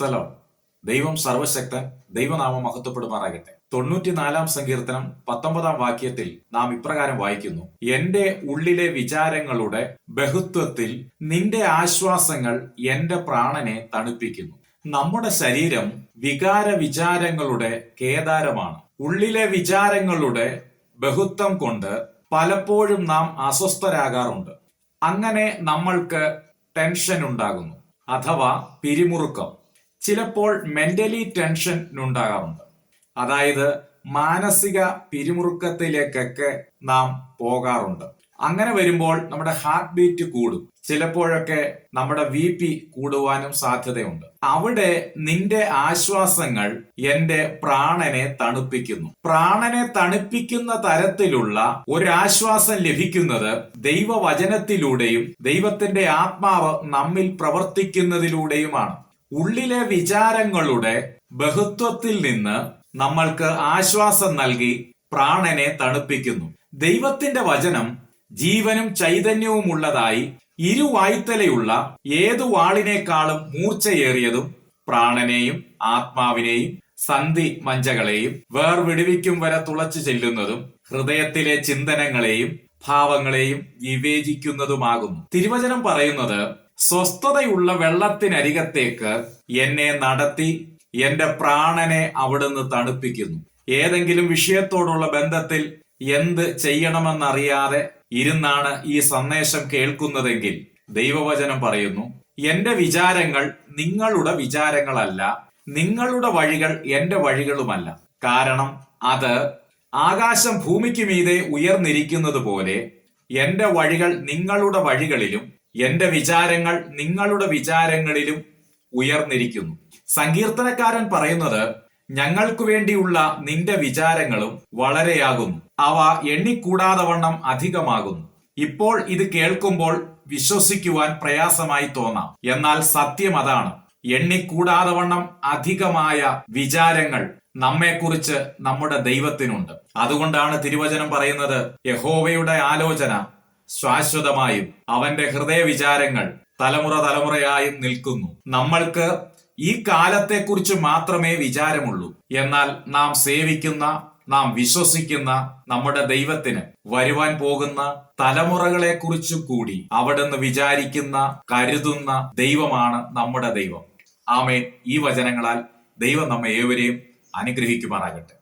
Price. ദൈവം സർവശക്തൻ, ദൈവനാമം മഹത്വപ്പെടുമാറാകട്ടെ. 94 സങ്കീർത്തനം 19 വാക്യത്തിൽ നാം ഇപ്രകാരം വായിക്കുന്നു: എന്റെ ഉള്ളിലെ വിചാരങ്ങളുടെ ബഹുത്വത്തിൽ നിന്റെ ആശ്വാസങ്ങൾ എന്റെ പ്രാണനെ തണുപ്പിക്കുന്നു. നമ്മുടെ ശരീരം വികാര വിചാരങ്ങളുടെ കേദാരമാണ്. ഉള്ളിലെ വിചാരങ്ങളുടെ ബഹുത്വം കൊണ്ട് പലപ്പോഴും നാം അസ്വസ്ഥരാകാറുണ്ട്. അങ്ങനെ നമ്മൾക്ക് ടെൻഷൻ ഉണ്ടാകുന്നു അഥവാ പിരിമുറുക്കം. ചിലപ്പോൾ മെന്റലി ടെൻഷൻ ഉണ്ടാകാറുണ്ട്. അതായത് മാനസിക പിരിമുറുക്കത്തിലേക്കൊക്കെ നാം പോകാറുണ്ട്. അങ്ങനെ വരുമ്പോൾ നമ്മുടെ ഹാർട്ട് ബീറ്റ് കൂടും. ചിലപ്പോഴൊക്കെ നമ്മുടെ BP കൂടുവാനും സാധ്യതയുണ്ട്. അവിടെ നിന്റെ ആശ്വാസങ്ങൾ എന്റെ പ്രാണനെ തണുപ്പിക്കുന്നു. പ്രാണനെ തണുപ്പിക്കുന്ന തരത്തിലുള്ള ഒരാശ്വാസം ലഭിക്കുന്നത് ദൈവവചനത്തിലൂടെയും ദൈവത്തിന്റെ ആത്മാവ് നമ്മിൽ പ്രവർത്തിക്കുന്നതിലൂടെയുമാണ്. ഉള്ളിലെ വിചാരങ്ങളുടെ ബഹുത്വത്തിൽ നിന്ന് നമ്മൾക്ക് ആശ്വാസം നൽകി പ്രാണനെ തണുപ്പിക്കുന്നു. ദൈവത്തിന്റെ വചനം ജീവനും ചൈതന്യവും ഉള്ളതായി ഇരുവായ്ത്തലയുള്ള ഏതു വാളിനേക്കാളും മൂർച്ചയേറിയതും പ്രാണനെയും ആത്മാവിനെയും സന്ധി മഞ്ചകളെയും വേർവിടുവിക്കും വരെ തുളച്ചു ചെല്ലുന്നതും ഹൃദയത്തിലെ ചിന്തനങ്ങളെയും ഭാവങ്ങളെയും വിവേചിക്കുന്നതുമാകുന്നു. തിരുവചനം പറയുന്നത്, സ്വസ്ഥതയുള്ള വെള്ളത്തിനരികത്തേക്ക് എന്നെ നടത്തി എന്റെ പ്രാണനെ അവിടുന്ന് തണുപ്പിക്കുന്നു. ഏതെങ്കിലും വിഷയത്തോടുള്ള ബന്ധത്തിൽ എന്ത് ചെയ്യണമെന്നറിയാതെ ഇരുന്നാണ് ഈ സന്ദേശം കേൾക്കുന്നതെങ്കിൽ ദൈവവചനം പറയുന്നു, എന്റെ വിചാരങ്ങൾ നിങ്ങളുടെ വിചാരങ്ങളല്ല, നിങ്ങളുടെ വഴികൾ എന്റെ വഴികളുമല്ല. കാരണം അത് ആകാശം ഭൂമിക്ക് മീതെ ഉയർന്നിരിക്കുന്നത് പോലെ എന്റെ വഴികൾ നിങ്ങളുടെ വഴികളിലും എന്റെ വിചാരങ്ങൾ നിങ്ങളുടെ വിചാരങ്ങളിലും ഉയർന്നിരിക്കുന്നു. സങ്കീർത്തനക്കാരൻ പറയുന്നത്, ഞങ്ങൾക്കു വേണ്ടിയുള്ള നിന്റെ വിചാരങ്ങളും വളരെയാകുന്നു, അവ എണ്ണിക്കൂടാതെ വണ്ണം അധികമാകുന്നു. ഇപ്പോൾ ഇത് കേൾക്കുമ്പോൾ വിശ്വസിക്കുവാൻ പ്രയാസമായി തോന്നാം. എന്നാൽ സത്യം അതാണ്. എണ്ണിക്കൂടാതെ വണ്ണം അധികമായ വിചാരങ്ങൾ നമ്മെക്കുറിച്ച് നമ്മുടെ ദൈവത്തിനുണ്ട്. അതുകൊണ്ടാണ് തിരുവചനം പറയുന്നത്, യഹോവയുടെ ആലോചന ശാശ്വതമായും അവന്റെ ഹൃദയ വിചാരങ്ങൾ തലമുറ തലമുറയായും നിൽക്കുന്നു. നമ്മൾക്ക് ഈ കാലത്തെക്കുറിച്ച് മാത്രമേ വിചാരമുള്ളൂ. എന്നാൽ നാം സേവിക്കുന്ന, നാം വിശ്വസിക്കുന്ന നമ്മുടെ ദൈവത്തിന് വരുവാൻ പോകുന്ന തലമുറകളെ കുറിച്ചു കൂടി അവിടുന്ന് വിചാരിക്കുന്ന, കരുതുന്ന ദൈവമാണ് നമ്മുടെ ദൈവം. ആമേൻ. ഈ വചനങ്ങളാൽ ദൈവം നമ്മെ ഏവരെയും അനുഗ്രഹിക്കുമാറാകട്ടെ.